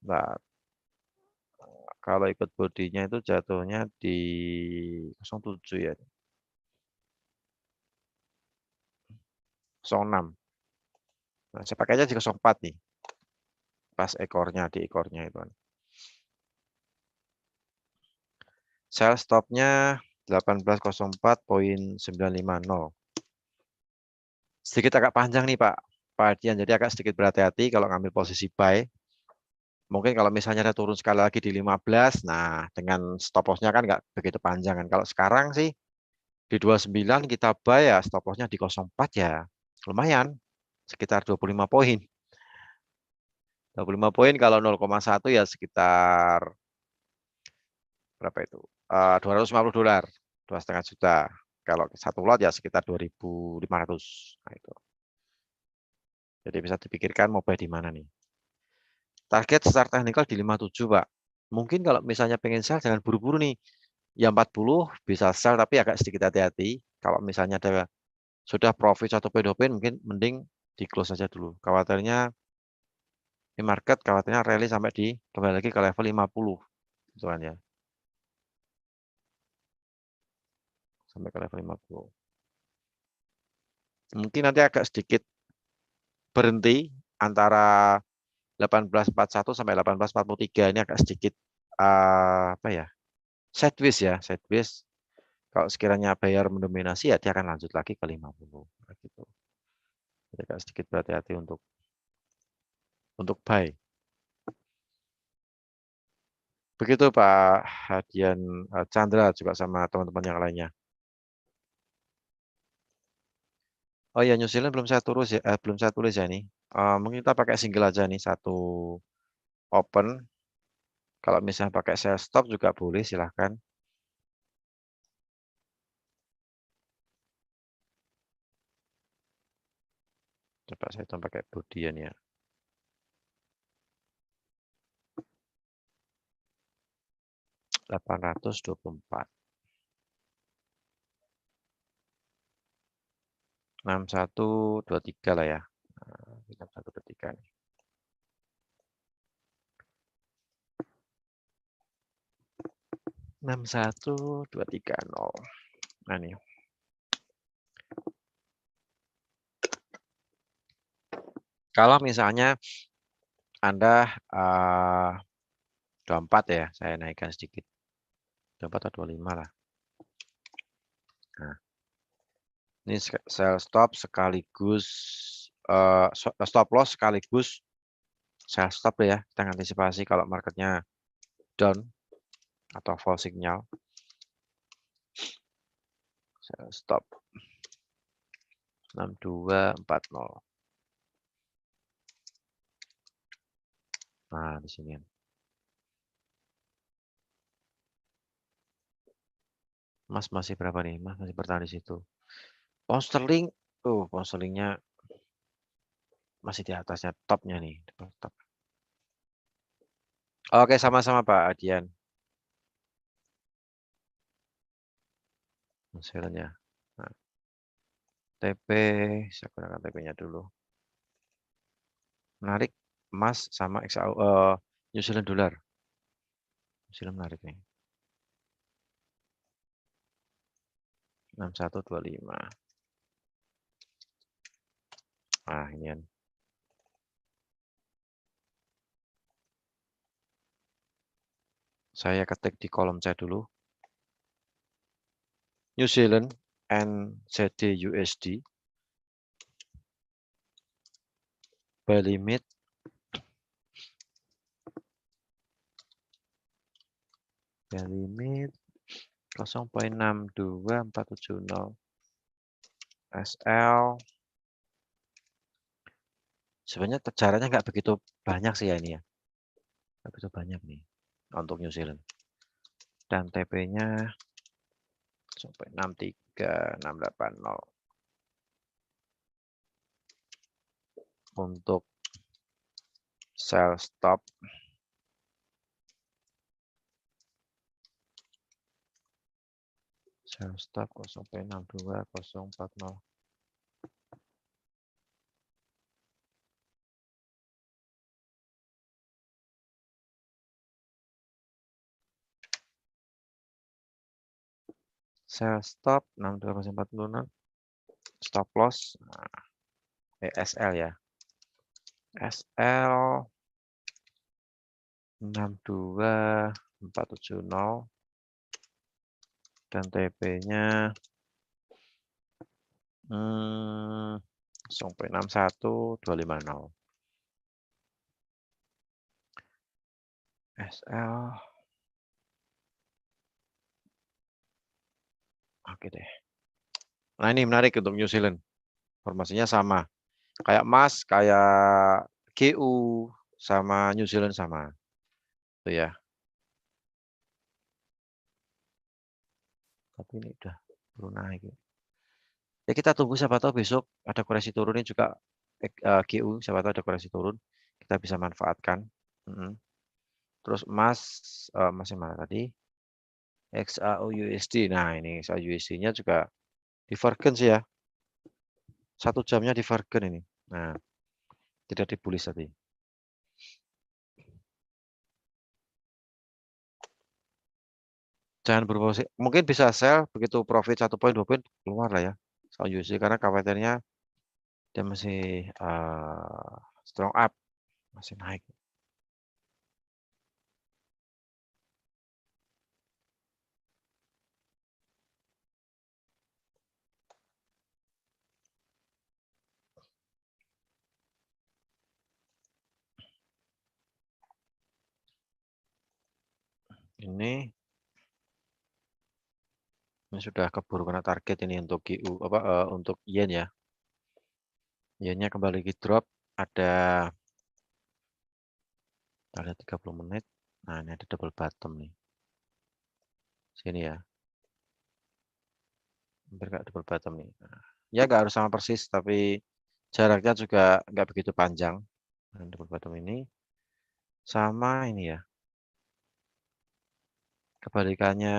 [SPEAKER 1] Nah, kalau ikut bodinya itu jatuhnya di 07 ya. 06. Nah, saya pakai aja di 04 nih. Pas ekornya, di ekornya itu. Sell stopnya 18.04.950. Sedikit agak panjang nih Pak Ardian, jadi agak sedikit berhati-hati kalau ngambil posisi buy. Mungkin kalau misalnya ada turun sekali lagi di 15, nah dengan stop loss-nya kan nggak begitu panjang kan. Kalau sekarang sih di 29 kita buy ya, stop loss-nya di 04 ya. Lumayan, sekitar 25 poin. 25 poin kalau 0,1 ya sekitar berapa itu? $250, 2,5 juta. Kalau satu lot ya sekitar 2.500. Nah, itu. Jadi bisa dipikirkan mau buy di mana nih. Target start technical di 57, Pak. Mungkin kalau misalnya pengen sell jangan buru-buru nih. Ya 40 bisa sell tapi agak sedikit hati-hati. Kalau misalnya ada sudah profit atau pedofin mungkin mending di close saja dulu. Khawatirnya di market khawatirnya rally sampai di kembali lagi ke level 50 gitu kan ya. Sampai ke level 50. Mungkin nanti agak sedikit berhenti antara 1841 sampai 1843 ini agak sedikit apa ya? Sideways ya, sideways. Kalau sekiranya buyer mendominasi ya dia akan lanjut lagi ke 50 gitu. Jadi agak sedikit berhati-hati untuk buy. Begitu Pak Hadian Chandra juga sama teman-teman yang lainnya. Oh ya, New Zealand belum saya tulis ya, belum saya tulis ya ini. Mungkin kita pakai single aja nih satu open. Kalau misalnya pakai sell stop juga boleh, silahkan. Coba saya hitung pakai bodian ya. 824. 6123 lah ya. 6123 nih. 61230. Nah nih. Kalau misalnya Anda 24 ya, saya naikkan sedikit. 24 atau 25 lah. Nah, ini sell stop sekaligus stop loss sekaligus sell stop ya. Kita antisipasi kalau marketnya down atau fall signal. Sell stop 6240. Nah, di sini. Mas masih berapa nih? Mas masih bertahan di situ. Pound sterling, pound sterlingnya masih di atasnya topnya nih. Top. Oke, sama-sama Pak Adian. Hasilnya. Nah, TP, saya gunakan TP-nya dulu. Menarik emas sama XAU, New Zealand dollar. New Zealand menarik nih. 6125. Nah, ini kan. Saya ketik di kolom chat dulu. New Zealand NZD USD. Buy limit. Buy limit 0.62470. SL. Sebenarnya jaraknya nggak begitu banyak sih ya ini ya. Nggak begitu banyak nih untuk New Zealand. Dan TP-nya sampai 63680. Untuk sell stop sell stop 0.62040. Sell stop 62040. Stop loss SL ya. SL 62470 dan TP-nya 0.61250. SL. Oke deh. Nah, ini menarik untuk New Zealand. Formasinya sama. Kayak emas, kayak GU sama New Zealand sama. Itu ya. Tapi ini udah turun naik. Ya kita tunggu siapa tahu besok ada koreksi turun ini juga GU, siapa tahu ada koreksi turun. Kita bisa manfaatkan. Terus emas, masih mana tadi? XAU USD. Nah, ini XAU USD-nya juga divergence ya. 1 jamnya divergence ini. Nah, tidak dibully tadi. Jangan berposisi, mungkin bisa sell begitu profit 1 poin 2 poin keluar lah ya. XAU USD karena khawatirnya dia masih strong up, masih naik. Ini sudah keburu kena target ini untuk GU untuk yen ya. Yennya kembali lagi drop, ada kita lihat 30 menit. Nah, ini ada double bottom nih. Sini ya. Hampir nggak double bottom nih. Nah, ya nggak harus sama persis, tapi jaraknya juga nggak begitu panjang. Nah, double bottom ini sama ini ya. Kebalikannya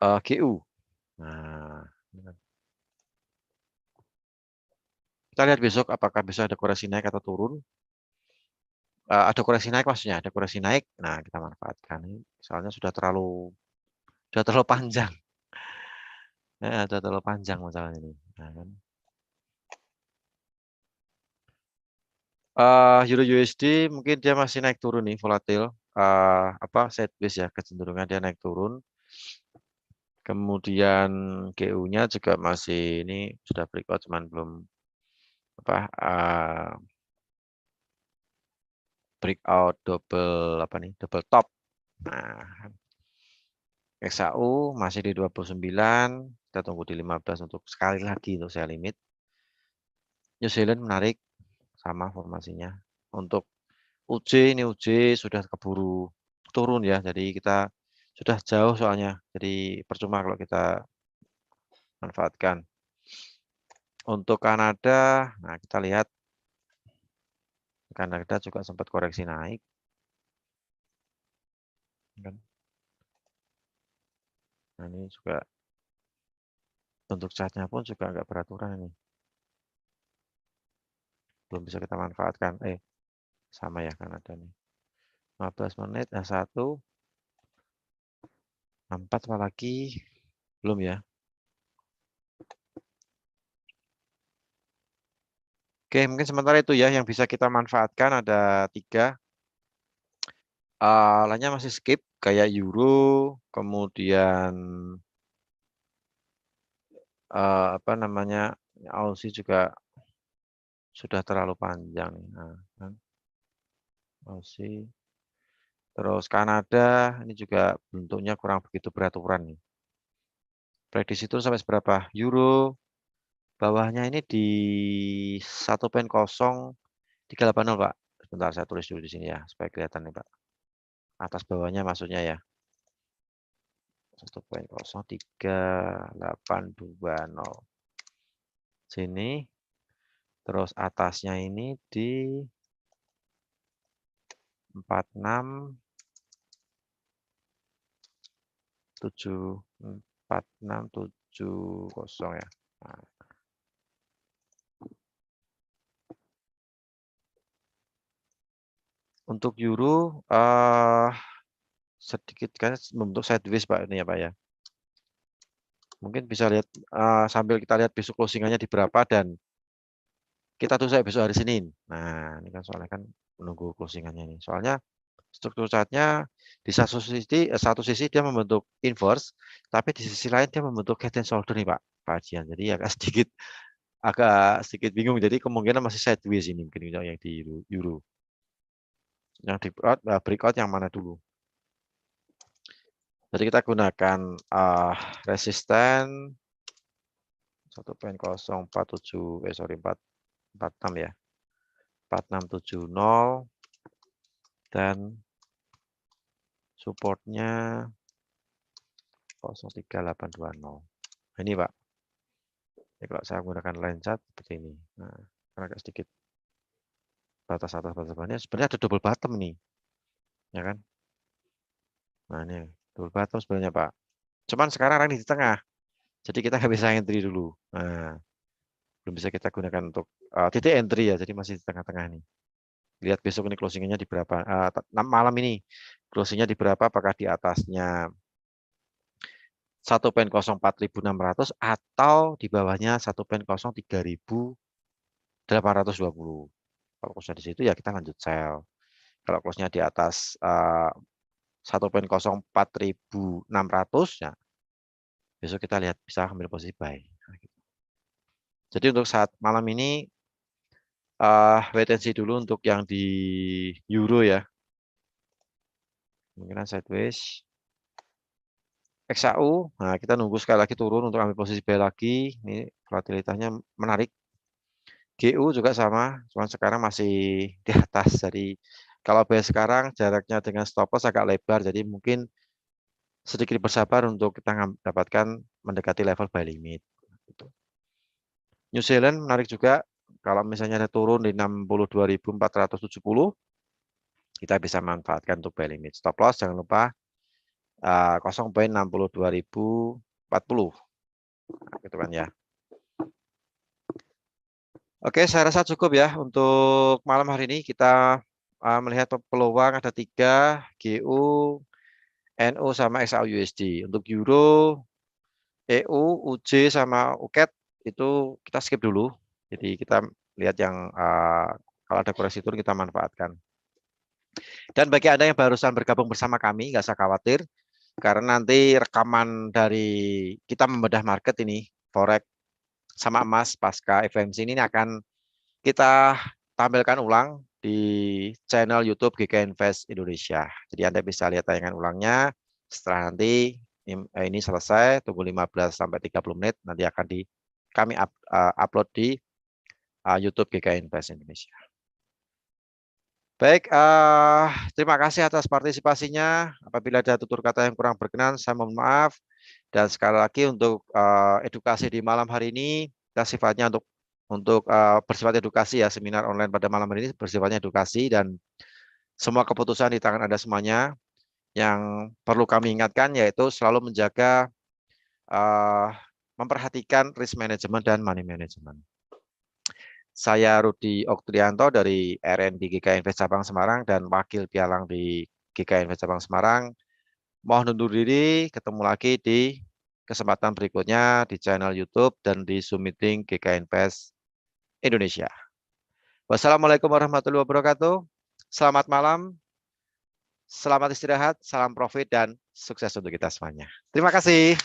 [SPEAKER 1] GU. Nah, ini kan. Kita lihat besok apakah bisa ada koreksi naik atau turun. Ada koreksi naik maksudnya, ada koreksi naik. Nah, kita manfaatkan ini. Soalnya sudah terlalu panjang. Sudah terlalu panjang masalah ini. Nah, kan. Euro USD mungkin dia masih naik turun nih, volatil. Sideways ya, kecenderungan dia naik turun. Kemudian GU-nya juga masih ini sudah breakout, cuman belum breakout double top. Nah, XAU masih di 29, kita tunggu di 15 untuk sekali lagi untuk saya limit. New Zealand menarik, sama formasinya. Untuk UJ, ini UJ sudah keburu turun ya, jadi kita sudah jauh soalnya, jadi percuma kalau kita manfaatkan. Untuk Kanada, nah kita lihat Kanada juga sempat koreksi naik. Nah, ini juga bentuk chartnya pun juga agak beraturan ini. Belum bisa kita manfaatkan. Sama ya Kanada nih. 15 menit, 1, 4 apalagi. Belum ya. Oke, mungkin sementara itu ya yang bisa kita manfaatkan ada 3. Lainnya masih skip kayak euro, kemudian Aussie juga sudah terlalu panjang nih. Nah, kan. Aussie. Terus Kanada ini juga bentuknya kurang begitu beraturan nih. Prediksi itu sampai seberapa? Euro bawahnya ini di 1.0380 Pak. Sebentar saya tulis dulu di sini ya supaya kelihatan nih Pak. Atas bawahnya maksudnya ya. 1.0380 sini. Terus atasnya ini di 4670 ya. Nah. Untuk euro sedikit kan membentuk sideways Pak ini ya Pak ya. Mungkin bisa lihat sambil kita lihat besok closingannya di berapa dan kita tunggu besok hari Senin. Nah, ini kan soalnya kan menunggu closingannya ini. Soalnya struktur chartnya di satu sisi dia membentuk inverse, tapi di sisi lain dia membentuk head and shoulder nih Pak Ajian. Jadi agak sedikit bingung. Jadi kemungkinan masih sideways ini mungkin yang di euro. Yang di breakout yang mana dulu? Jadi kita gunakan resisten 1.047 446 ya. 4670 dan supportnya 03820. Ini Pak. Jadi kalau saya menggunakan line chart seperti ini. Nah, agak sedikit batas atas batas bawahnya sebenarnya ada double bottom nih. Ya kan? Nah ini double bottom sebenarnya Pak. Cuman sekarang running di tengah. Jadi kita nggak bisa entry dulu. Nah, belum bisa kita gunakan untuk titik entry ya. Jadi masih di tengah-tengah nih. Lihat besok ini closingnya di berapa. Malam ini closingnya di berapa? Apakah di atasnya 1.04.600 atau di bawahnya 1.03.820. Kalau close di situ ya kita lanjut sell. Kalau close-nya di atas 1.04.600 ya besok kita lihat bisa ambil posisi buy. Jadi untuk saat malam ini wait and see dulu untuk yang di euro ya. Kemungkinan sideways. XAU, nah kita nunggu sekali lagi turun untuk ambil posisi buy lagi. Ini volatilitasnya menarik. GU juga sama, cuman sekarang masih di atas. Jadi kalau buy sekarang jaraknya dengan stop loss agak lebar, jadi mungkin sedikit bersabar untuk kita dapatkan mendekati level buy limit. New Zealand menarik juga. Kalau misalnya ada turun di 62.470, kita bisa manfaatkan untuk buy limit. Stop loss jangan lupa 0.62.040. Nah, gitu kan ya. Oke, saya rasa cukup ya untuk malam hari ini. Kita melihat peluang ada 3, GU, NU sama XAU-USD. Untuk Euro, EU, UJ sama UKED itu kita skip dulu. Jadi kita lihat yang kalau ada koreksi turun kita manfaatkan. Dan bagi Anda yang barusan bergabung bersama kami, nggak usah khawatir. Karena nanti rekaman dari kita membedah market ini, Forex sama emas pasca FMC ini akan kita tampilkan ulang di channel YouTube GK Invest Indonesia. Jadi Anda bisa lihat tayangan ulangnya setelah nanti ini selesai, tunggu 15 sampai 30 menit nanti akan kami upload di YouTube GK Invest Indonesia. Baik, terima kasih atas partisipasinya. Apabila ada tutur kata yang kurang berkenan, saya mohon maaf. Dan sekali lagi untuk edukasi di malam hari ini, kita sifatnya untuk bersifat edukasi ya, seminar online pada malam hari ini bersifatnya edukasi dan semua keputusan di tangan Anda semuanya. Yang perlu kami ingatkan yaitu selalu menjaga, memperhatikan risk management dan money management. Saya Rudi Oktrianto dari RND GK Invest Cabang Semarang dan Wakil Pialang di GK Invest Cabang Semarang. Mohon undur diri, ketemu lagi di kesempatan berikutnya di channel YouTube dan di Zoom Meeting GK Invest Indonesia. Wassalamualaikum warahmatullahi wabarakatuh. Selamat malam, selamat istirahat, salam profit, dan sukses untuk kita semuanya. Terima kasih.